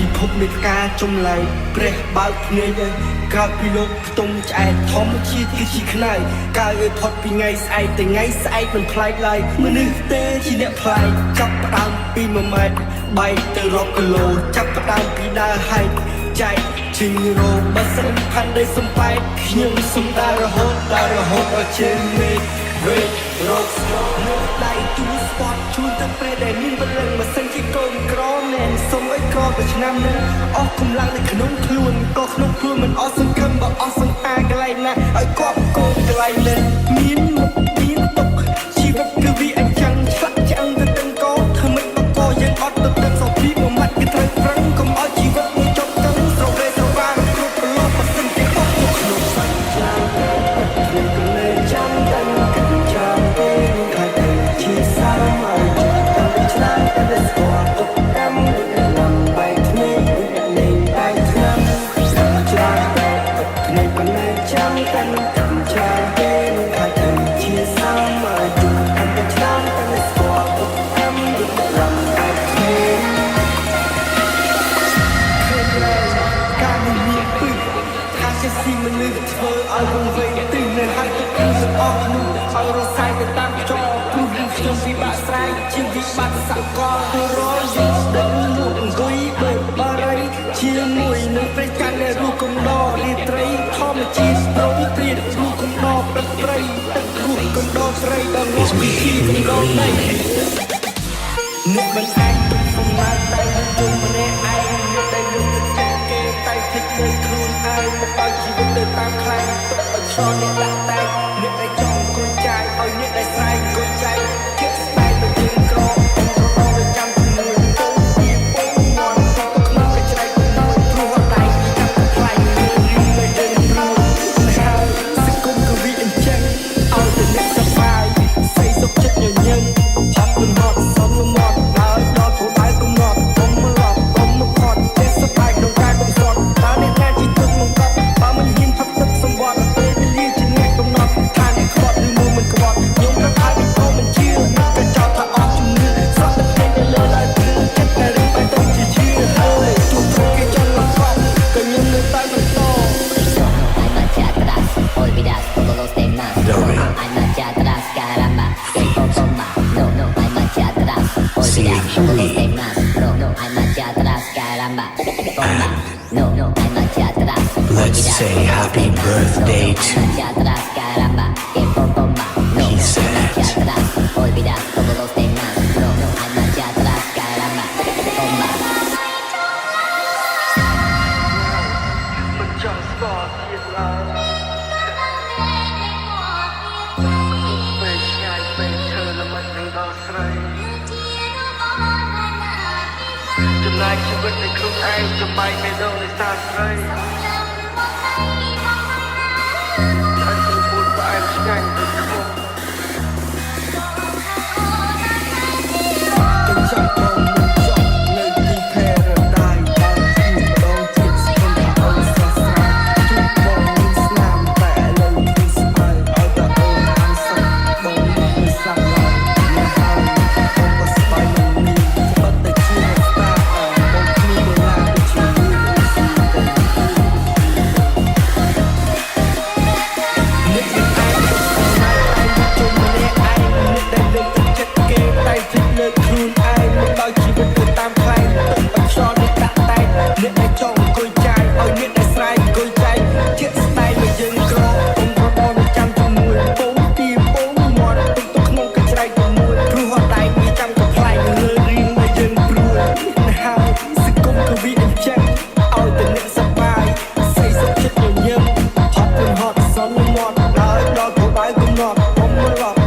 ពិភពនៃផ្កាចំឡៃព្រះបើកភ្នែកក្រោកពីលោកខ្ទង់ឆ្អែតធម្មជាតិគឺជាខ្នៃកើឲ្យផុតពីថ្ងៃស្អែកតែថ្ងៃស្អែកមិនប្លែកឡើយមនុស្សទេជាអ្នកប្លែកចាប់ផ្ដើមពី1ម៉ែត្របែកទៅរាប់គីឡូចាប់ផ្ដើមពីដើរហែកចែកជិញរោបើសិនផាន់ដីសំបែកខ្ញុំសុំដើររហូតដល់ជើងមេឃវេរកស្គាល់នៅដៃទូស្ពតជួនទៅពេលដែលមានបលឹងបើសិនជាកូនក្រមែនសុំឲ្យក្រទៅឆ្នាំនេះអស់កម្លាំងនៅក្នុងខ្លួនក៏ក្នុងខ្លួនមិនអស់សង្ឃឹមបើអស់សង្ហាកន្លែងណាឲ្យគាត់កូនកន្លែងនេះមានមុខមានទុកជីវិតគឺវាអញ្ចឹងឆ្លាក់ឆ្អឹងទៅទាំងកោធ្វើមិនបកយើងអត់ទៅទាំងសោភីមួយម៉ាត់គឺត្រូវប្រឹងកុំឲ្យជីវិតមួយចប់ទៅស្រវេស្រវាងគ្រប់ប្រឡប់បើសិនជាបោះទៅក្នុងសាច់ចានខ្ញុំក៏លើចាំតែចាំទេខាត់តែជាសាមឲ្យតែឆ្នាំតែស្គាល់ទុកកម្មនឹងបែកគ្នាលេងបែកឆ្នាំច្រើនតែគ្នាក៏លើចាំតែចាំទេខាត់តែជាសាមឲ្យទុកកម្មតែឆ្នាំតែស្គាល់ទុកកម្មនឹងបែកគ្នាការមានពឹកថាជាស៊ីមនុស្សធ្វើឲ្យវង្វេងទីនៅហើយទៅគឺអស់នោះឲ្យរសាយទៅតាមចោព្រោះខ្ញុំពិបាកស្រ័យជាវិបត្តិសកលទៅរយយើងស្ដាប់លោកអង្គុយបើបារីជាមួយនឹងព្រៃកាត់នៃរូបកំដររាត្រីធម្មជាតិប្រងព្រាតរូបកំដរព្រឹកព្រៃទឹករូបកំដរស្រីដល់លោកពីកំដរនៃអ្នកមិនអាចទុកសម្លាប់តែជុំម្នាក់ឯងអ្នកដែលយកចិត្តគេតែចិត្តលើខ្លួនឯងមកឲ្យជីវិតទៅតាមខ្លាំងទុកឲ្យឆ្លងអ្នកដាក់តែអ្នកដែលចង់អង្គុយចាយឲ្យអ្នកដែលស្រែកអង្គុយចាយគិតស្បែកមកយើងក្រទៅចាំជាមួយទៅពីពងមាត់ទៅក្នុងកញ្ច្រៃមួយព្រោះដៃចាប់ខ្លាញ់យើងទៅយើងព្រោះហើយសង្គមក៏វាអញ្ចឹងឲ្យតែអ្នកសប្បាយស្អីសុខចិត្តញញឹមឆាប់មិនហត់សំលមាត់ហើយដល់ព្រោះដៃកំណត់កុំមកឡប់កុំមកខត់ទេសប្បាយក្នុងការកំសត់តើអ្នកណាជាទុកមកកប់បើមិនហ៊ានផឹកទឹកសម្បត្តិពេលវេលាជាអ្នកកំណត់ថាអ្នកខ្វត់ឬមើលមិនខ្វត់ខ្ញុំរត់ហើយក៏មិនជឿក៏ចោទថាអត់ជំនឿស្រក់ទឹកភ្នែកទៅលើឡើយគឺចិត្តតែរឿងបែបទៅជាជឿហើយជួបព្រោះគេចង់មកកប់ក៏ខ្ញុំនៅតែបន្ត Hay marcha atrás, olvidas todos los temas. Hay marcha atrás, caramba, que poco más. No, hay marcha atrás, olvidas todos los temas. No, hay marcha atrás, caramba, bomba. No, hay marcha atrás. Let's say happy birthday to Hay marcha atrás, caramba, que poco más. No, hay marcha atrás, olvidas todos los temas. No, hay marcha atrás, caramba, bomba. មិនចង់ស្គាល់ទៀតឡើយពេលឆ្ងា លាយជីវិតនៃខ្លួនឯងចំបាច់មេដងនៃសាស្ត្រីហើយទៅពួតផ្អែមឆ្ងាញ់ទៅឈ្មោះទៅចាំបងមិនចប់នៅទីផេរដាយបានដងជាតិស្គមថាអូនស្រស់ស្រាយជួបបងមានស្នាមតែឥឡូវពីស្អើឲ្យតែអូនអានសឹកបងមិនស្លាប់ឡើយមិនហើយបងក៏ស្បាយនឹងមានបတ်តែជាស្តាបងគ្មានដុល្លារទៅជាលឿនស៊ីទៅនឹកនឹងឯងជុំម្នាក់ឯងនឹកដែលលើកទឹកចិត្តគេតែចិត្តលើកខ្លួនឯងមិនដល់ជីវិតទៅតាមខ្លែងអត់ឆ្លងនេះដាក់តែអ្នកដែលចង់អង្គុយចាយឲ្យអ្នកដែលស្រែកអង្គុយចាយជាស្ដាយមកយើងក្រអ៊ំប្របចាំជាមួយពងទីពងមាត់ទឹកទៅក្នុងកញ្ច្រែកជាមួយព្រោះអត់តែមានចាំកំ ផ្លែងលើរៀងមកយើងព្រួយណាហើយសង្គមក៏វាអញ្ចឹងឲ្យតែអ្នកសប្បាយស្អីសុខចិត្តញញឹមហត់ពឹងហត់សន្មត់ហើយដល់ទៅដៅកំណត់ខ្ញុំមិនរត់